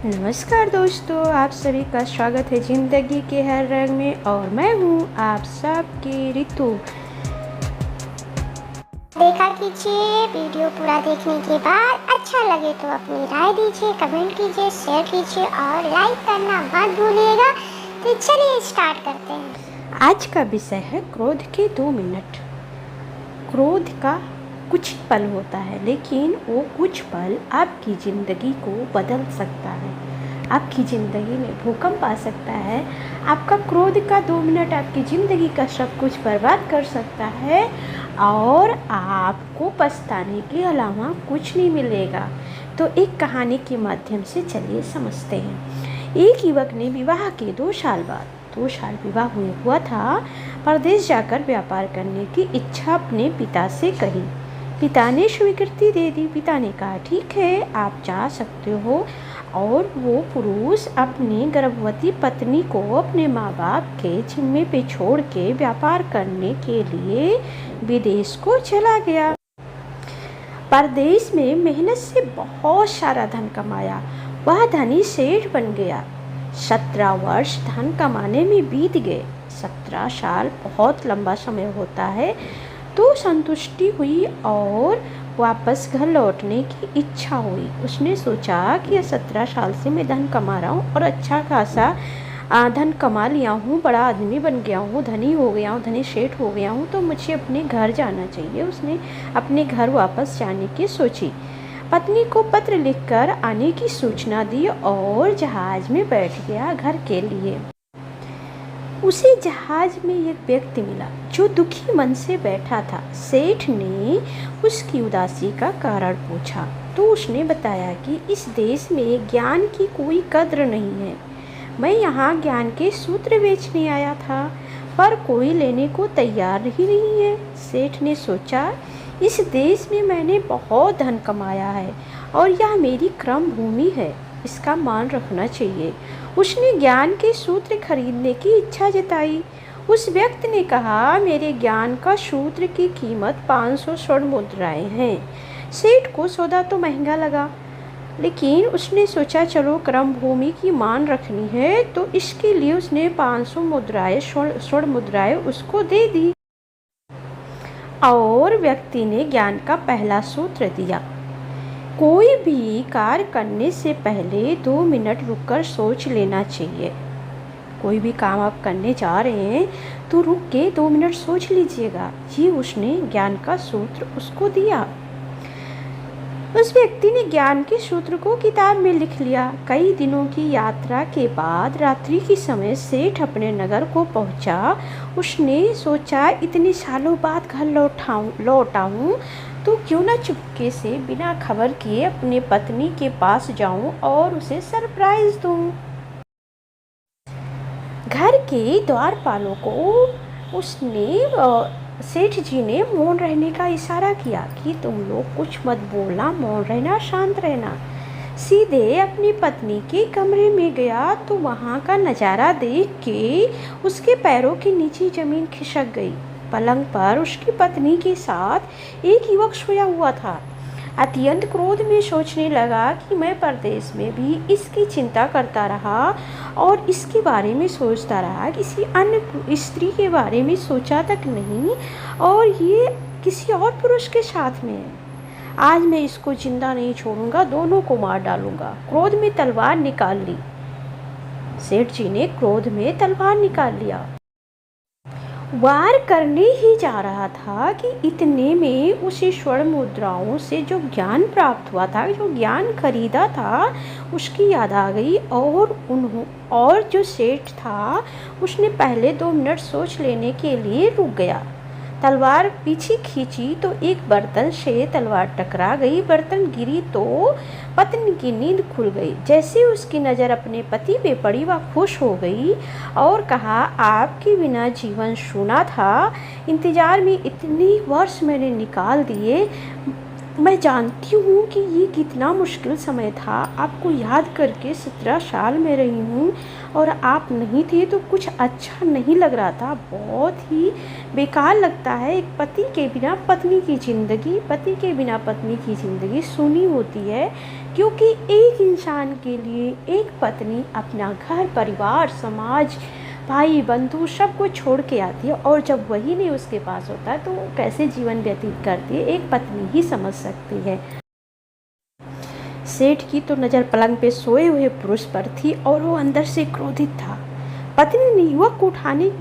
नमस्कार दोस्तों, आप सभी का स्वागत है ज़िंदगी के हर रंग में। और मैं हूँ आप सबकी रितु। देखा कीजिए। वीडियो पूरा देखने के बाद अच्छा लगे तो अपनी राय दीजिए, कमेंट कीजिए, शेयर कीजिए और लाइक करना मत भूलिएगा। तो चलिए स्टार्ट करते हैं। आज का विषय है क्रोध के 2 मिनट। क्रोध का कुछ पल होता है, लेकिन वो कुछ पल आपकी ज़िंदगी को बदल सकता है, आपकी ज़िंदगी में भूकंप आ सकता है। आपका क्रोध का 2 मिनट आपकी ज़िंदगी का सब कुछ बर्बाद कर सकता है और आपको पछताने के अलावा कुछ नहीं मिलेगा। तो एक कहानी के माध्यम से चलिए समझते हैं। एक युवक ने विवाह के 2 साल बाद 2 साल विवाह हुआ था, परदेश जाकर व्यापार करने की इच्छा अपने पिता से कही। पिता ने स्वीकृति दे दी। पिता ने कहा, ठीक है, आप जा सकते हो। और वो पुरुष अपनी गर्भवती पत्नी को अपने माँ बाप के जिम्मे पे छोड़ के व्यापार करने के लिए विदेश को चला गया। परदेश में मेहनत से बहुत सारा धन कमाया। वह धनी सेठ बन गया। 17 वर्ष धन कमाने में बीत गए। 17 साल बहुत लंबा समय होता है। तो संतुष्टि हुई और वापस घर लौटने की इच्छा हुई। उसने सोचा कि 17 साल से मैं धन कमा रहा हूँ और अच्छा खासा धन कमा लिया हूँ, बड़ा आदमी बन गया हूँ, धनी हो गया हूँ, धनी सेठ हो गया हूँ, तो मुझे अपने घर जाना चाहिए। उसने अपने घर वापस जाने की सोची। पत्नी को पत्र लिखकर आने की सूचना दी और जहाज में बैठ गया घर के लिए। उसी जहाज में एक व्यक्ति मिला जो दुखी मन से बैठा था। सेठ ने उसकी उदासी का कारण पूछा तो उसने बताया कि इस देश में ज्ञान की कोई कद्र नहीं है। मैं यहाँ ज्ञान के सूत्र बेचने आया था, पर कोई लेने को तैयार ही नहीं है। सेठ ने सोचा, इस देश में मैंने बहुत धन कमाया है और यह मेरी कर्म भूमि है, इसका मान रखना चाहिए। उसने ज्ञान के सूत्र खरीदने की इच्छा जताई। उस व्यक्ति ने कहा, मेरे ज्ञान का सूत्र की कीमत 500 स्वर्ण मुद्राएं हैं। सेठ को सौदा तो महंगा लगा, लेकिन उसने सोचा चलो कर्म भूमि की मान रखनी है, तो इसके लिए उसने 500 मुद्राएं स्वर्ण मुद्राएं उसको दे दी। और व्यक्ति ने ज्ञान का पहला सूत्र दिया, कोई भी कार्य करने से पहले 2 मिनट रुककर सोच लेना चाहिए। कोई भी काम आप करने जा रहे हैं तो रुक के 2 मिनट सोच लीजिएगा। जी, उसने ज्ञान का सूत्र उसको दिया। उस व्यक्ति ने ज्ञान के सूत्र को किताब में लिख लिया। कई दिनों की यात्रा के बाद रात्रि के समय सेठ अपने नगर को पहुंचा। उसने सोचा, इतने सालों बाद घर लौट आऊं तो क्यों ना चुपके से बिना खबर किए अपने पत्नी के पास जाऊं और उसे सरप्राइज दूं। घर के द्वारपालों को उसने सेठ जी ने मौन रहने का इशारा किया कि तुम लोग कुछ मत बोलना, मौन रहना, शांत रहना। सीधे अपनी पत्नी के कमरे में गया तो वहाँ का नज़ारा देख के उसके पैरों के नीचे ज़मीन खिसक गई। पलंग पर उसकी पत्नी के साथ एक युवक सोया हुआ था। अत्यंत क्रोध में सोचने लगा कि मैं परदेश में भी इसकी चिंता करता रहा और इसके बारे में सोचता रहा, किसी अन्य स्त्री के बारे में सोचा तक नहीं, और ये किसी और पुरुष के साथ में है। आज मैं इसको जिंदा नहीं छोड़ूंगा, दोनों को मार डालूंगा। क्रोध में तलवार निकाल ली। सेठ जी ने क्रोध में तलवार निकाल लिया। वार करने ही जा रहा था कि इतने में उसे स्वर्ण मुद्राओं से जो ज्ञान प्राप्त हुआ था, जो ज्ञान खरीदा था, उसकी याद आ गई। और जो सेठ था उसने पहले 2 मिनट सोच लेने के लिए रुक गया। तलवार पीछे खींची तो एक बर्तन से तलवार टकरा गई। बर्तन गिरी तो पत्नी की नींद खुल गई। जैसे उसकी नज़र अपने पति पे पड़ी, वह खुश हो गई और कहा, आपके बिना जीवन सूना था। इंतज़ार में इतनी वर्ष मैंने निकाल दिए। मैं जानती हूँ कि ये कितना मुश्किल समय था। आपको याद करके 17 साल में रही हूँ और आप नहीं थे तो कुछ अच्छा नहीं लग रहा था। बहुत ही बेकार लगता है। एक पति के बिना पत्नी की ज़िंदगी, पति के बिना पत्नी की ज़िंदगी सूनी होती है। क्योंकि एक इंसान के लिए एक पत्नी अपना घर, परिवार, समाज, भाई बंधु सबको छोड़ के आती है, और जब वही नहीं उसके पास होता है तो वो कैसे जीवन व्यतीत करती है एक पत्नी ही समझ सकती है। सेठ की तो नज़र पलंग पे सोए हुए पुरुष पर थी और वो अंदर से क्रोधित था। पत्नी ने युवक को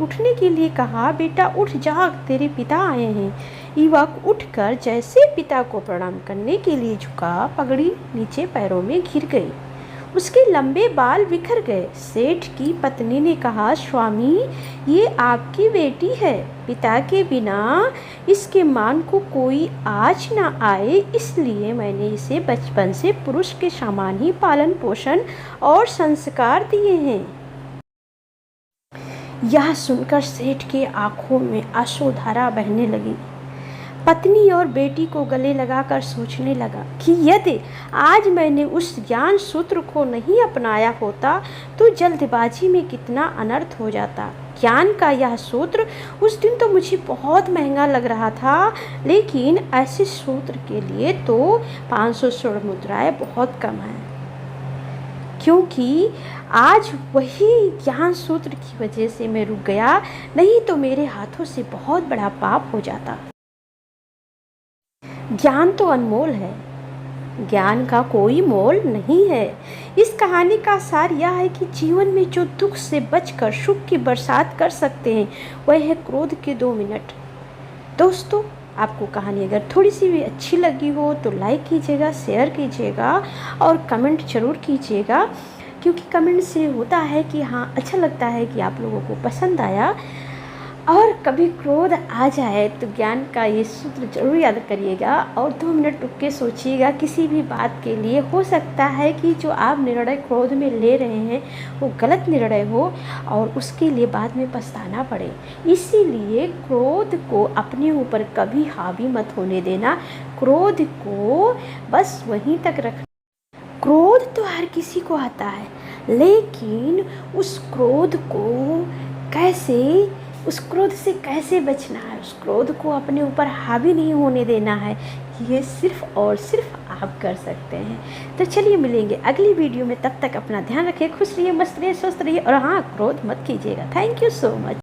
उठने के लिए कहा, बेटा उठ जाग, तेरे पिता आए हैं। युवक उठकर जैसे पिता को प्रणाम करने के लिए झुका, पगड़ी नीचे पैरों में गिर गई, उसके लंबे बाल बिखर गए। सेठ की पत्नी ने कहा, स्वामी ये आपकी बेटी है, पिता के बिना इसके मान को कोई आज ना आए, इसलिए मैंने इसे बचपन से पुरुष के समान ही पालन पोषण और संस्कार दिए हैं। यह सुनकर सेठ के आंखों में आंसुधारा बहने लगी। पत्नी और बेटी को गले लगाकर सोचने लगा कि यदि आज मैंने उस ज्ञान सूत्र को नहीं अपनाया होता तो जल्दबाजी में कितना अनर्थ हो जाता। ज्ञान का यह सूत्र उस दिन तो मुझे बहुत महंगा लग रहा था, लेकिन ऐसे सूत्र के लिए तो 500 स्वर्ण मुद्राएं बहुत कम हैं, क्योंकि आज वही ज्ञान सूत्र की वजह से मैं रुक गया, नहीं तो मेरे हाथों से बहुत बड़ा पाप हो जाता। ज्ञान तो अनमोल है, ज्ञान का कोई मोल नहीं है। इस कहानी का सार यह है कि जीवन में जो दुख से बचकर सुख की बरसात कर सकते हैं वह है क्रोध के 2 मिनट। दोस्तों, आपको कहानी अगर थोड़ी सी भी अच्छी लगी हो तो लाइक कीजिएगा, शेयर कीजिएगा और कमेंट जरूर कीजिएगा, क्योंकि कमेंट से होता है कि हाँ अच्छा लगता है कि आप लोगों को पसंद आया। और कभी क्रोध आ जाए तो ज्ञान का ये सूत्र जरूर याद करिएगा और 2 मिनट रुक के सोचिएगा किसी भी बात के लिए। हो सकता है कि जो आप निर्णय क्रोध में ले रहे हैं वो गलत निर्णय हो और उसके लिए बाद में पछताना पड़े। इसीलिए क्रोध को अपने ऊपर कभी हावी मत होने देना, क्रोध को बस वहीं तक रखना। क्रोध तो हर किसी को आता है, लेकिन उस क्रोध से कैसे बचना है, उस क्रोध को अपने ऊपर हावी नहीं होने देना है, ये सिर्फ और सिर्फ आप कर सकते हैं। तो चलिए मिलेंगे अगली वीडियो में, तब तक अपना ध्यान रखिए, खुश रहिए, मस्त रहिए, स्वस्थ रहिए और हाँ क्रोध मत कीजिएगा। Thank you so much.